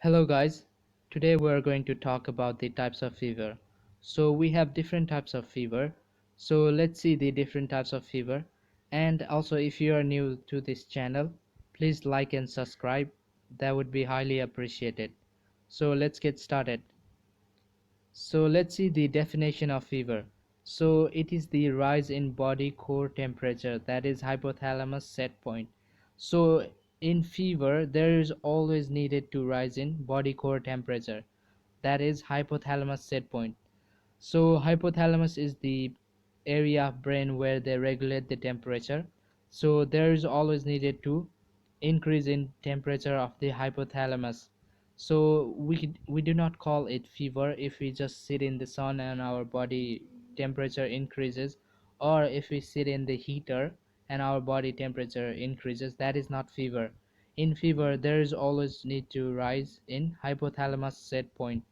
Hello guys, today we are going to talk about the types of fever. So we have different types of fever. So let's see the different types of fever. And also if you are new to this channel, please like and subscribe. That would be highly appreciated. So let's get started. So let's see the definition of fever. So it is the rise in body core temperature, that is hypothalamus set point. So in fever there is always needed to rise in body core temperature, that is hypothalamus set point. So hypothalamus is the area of brain where they regulate the temperature. So there is always needed to increase in temperature of the hypothalamus. So we do not call it fever if we just sit in the sun and our body temperature increases, or if we sit in the heater and our body temperature increases. That is not fever. In fever there is always need to rise in hypothalamus set point.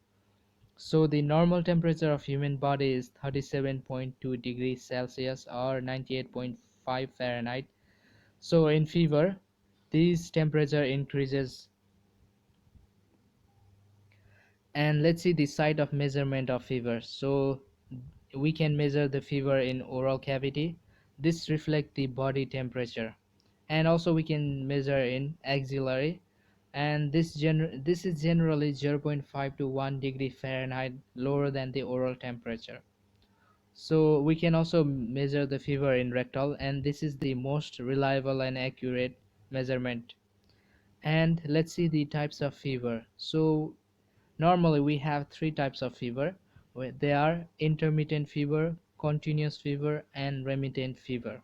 So the normal temperature of human body is 37.2 degrees Celsius or 98.5 Fahrenheit. So in fever, this temperature increases. And let's see the site of measurement of fever. So we can measure the fever in oral cavity. This reflects the body temperature. And also we can measure in axillary, and this is generally 0.5 to 1 degree Fahrenheit lower than the oral temperature. So we can also measure the fever in rectal, and this is the most reliable and accurate measurement. And let's see the types of fever. So normally we have three types of fever. They are intermittent fever, continuous fever, and remittent fever.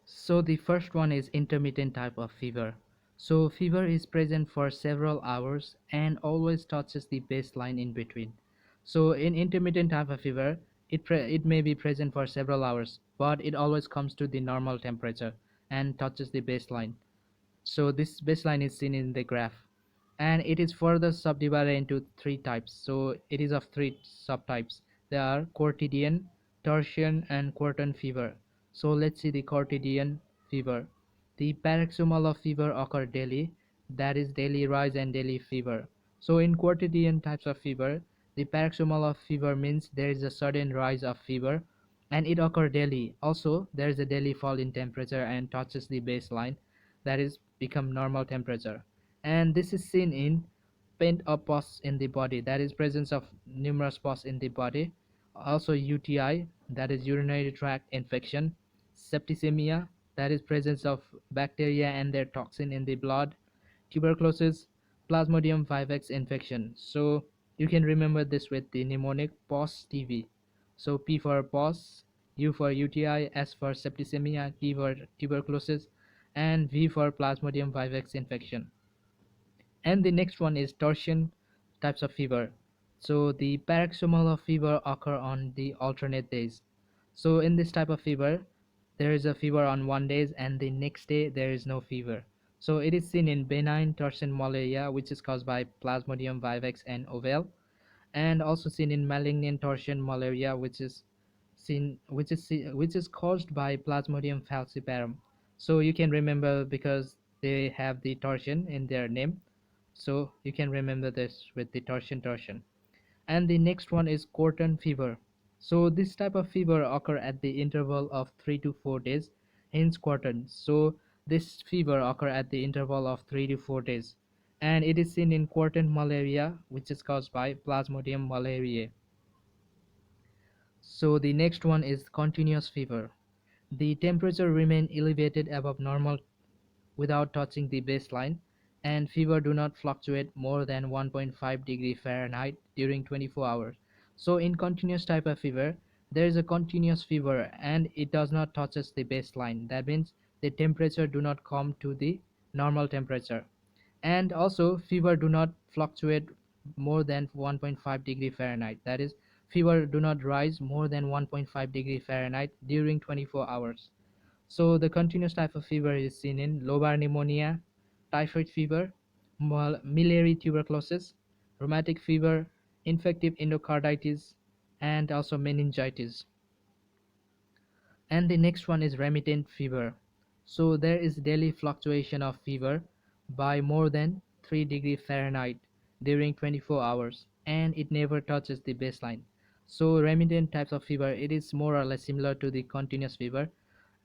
So the first one is intermittent type of fever. So fever is present for several hours and always touches the baseline in between. So in intermittent type of fever, it may be present for several hours, but it always comes to the normal temperature and touches the baseline. So this baseline is seen in the graph, and it is further subdivided into three types. So it is of three subtypes. They are quotidian, tertian, and quartan fever. So let's see the quotidian fever. The paroxysmal of fever occur daily, that is daily rise and daily fever. So in quotidian types of fever, the paroxysmal of fever means there is a sudden rise of fever and it occurs daily. Also there is a daily fall in temperature and touches the baseline, that is become normal temperature. And this is seen in pent up pus in the body, that is presence of numerous pus in the body. Also UTI, that is urinary tract infection. Septicemia, that is presence of bacteria and their toxin in the blood. Tuberculosis, Plasmodium vivax infection. So you can remember this with the mnemonic POS TV. So P for POS, U for UTI, S for septicemia, T for tuberculosis, and V for Plasmodium vivax infection. And the next one is torsion types of fever. So the paroxysmal of fever occur on the alternate days. So in this type of fever, there is a fever on one day and the next day there is no fever. So it is seen in benign torsion malaria, which is caused by Plasmodium vivax and ovale, and also seen in malignant torsion malaria, which is caused by Plasmodium falciparum. So you can remember because they have the torsion in their name, so you can remember this with the torsion. And the next one is quartan fever. So this type of fever occur at the interval of 3 to 4 days, hence quartan. So this fever occur at the interval of 3 to 4 days, and it is seen in quartan malaria, which is caused by Plasmodium malariae. So the next one is continuous fever. The temperature remain elevated above normal without touching the baseline, and fever do not fluctuate more than 1.5 degree Fahrenheit during 24 hours. So in continuous type of fever, there is a continuous fever and it does not touches the baseline. That means the temperature do not come to the normal temperature. And also fever do not fluctuate more than 1.5 degree Fahrenheit. That is, fever do not rise more than 1.5 degree Fahrenheit during 24 hours. So the continuous type of fever is seen in lobar pneumonia, typhoid fever, miliary tuberculosis, rheumatic fever, infective endocarditis, and also meningitis. And the next one is remittent fever. So there is daily fluctuation of fever by more than 3 degree Fahrenheit during 24 hours, and it never touches the baseline. So remittent types of fever, it is more or less similar to the continuous fever,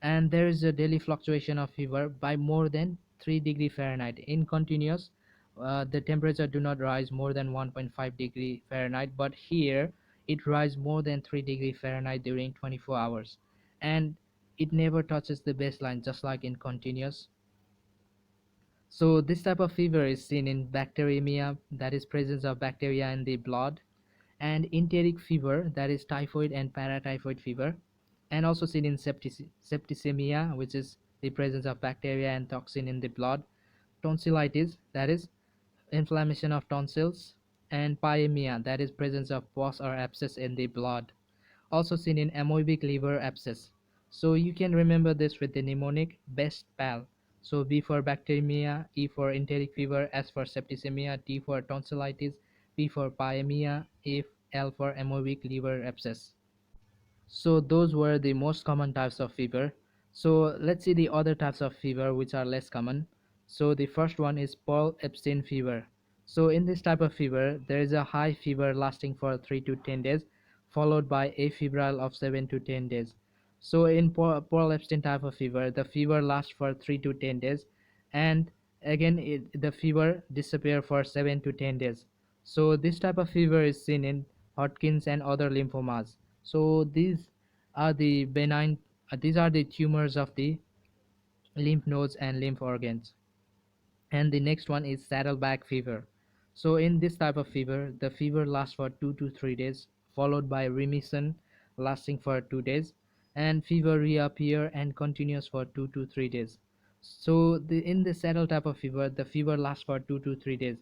and there is a daily fluctuation of fever by more than 3 degree Fahrenheit. In continuous, the temperature do not rise more than 1.5 degree Fahrenheit, but here it rises more than 3 degree Fahrenheit during 24 hours, and it never touches the baseline, just like in continuous. So this type of fever is seen in bacteremia, that is presence of bacteria in the blood, and enteric fever, that is typhoid and paratyphoid fever, and also seen in septicemia, which is the presence of bacteria and toxin in the blood, tonsillitis, that is inflammation of tonsils, and pyemia, that is presence of pus or abscess in the blood, also seen in amoebic liver abscess. So you can remember this with the mnemonic best pal. So B for bacteremia, E for enteric fever, S for septicemia, T for tonsillitis, P for pyemia, L for amoebic liver abscess. So those were the most common types of fever. So let's see the other types of fever which are less common. So the first one is Paul Epstein fever. So in this type of fever, there is a high fever lasting for 3 to 10 days, followed by a febrile of 7 to 10 days. So in Paul Epstein type of fever, the fever lasts for 3 to 10 days, and again the fever disappear for 7 to 10 days. So this type of fever is seen in Hodgkin's and other lymphomas. So these are the benign, these are the tumors of the lymph nodes and lymph organs. And the next one is saddleback fever. So in this type of fever, the fever lasts for 2 to 3 days, followed by remission lasting for 2 days, and fever reappear and continues for 2 to 3 days. So in the saddle type of fever, the fever lasts for 2 to 3 days,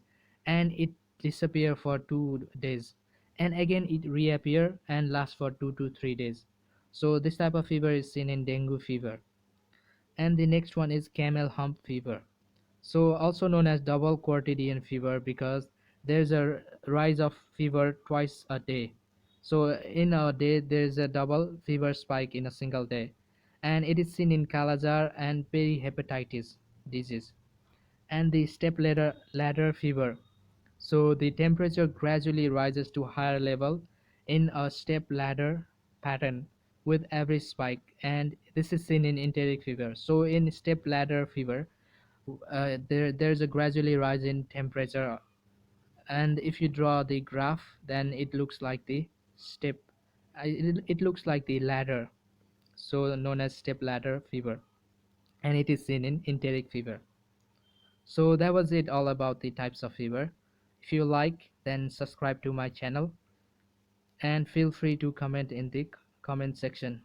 and it disappear for 2 days, and again it reappear and lasts for 2 to 3 days. So this type of fever is seen in dengue fever. And the next one is camel hump fever, so also known as double quotidian fever, because there's a rise of fever twice a day. So in a day there is a double fever spike in a single day, and it is seen in Kala-Azar and perihepatitis disease. And the step ladder fever, so the temperature gradually rises to higher level in a step ladder pattern with every spike, and this is seen in enteric fever. So in step ladder fever, there's a gradually rise in temperature, and if you draw the graph, then it looks like the step, it looks like the ladder, so known as step ladder fever, and it is seen in enteric fever. So that was it all about the types of fever. If you like, then subscribe to my channel, and feel free to comment in the comment section.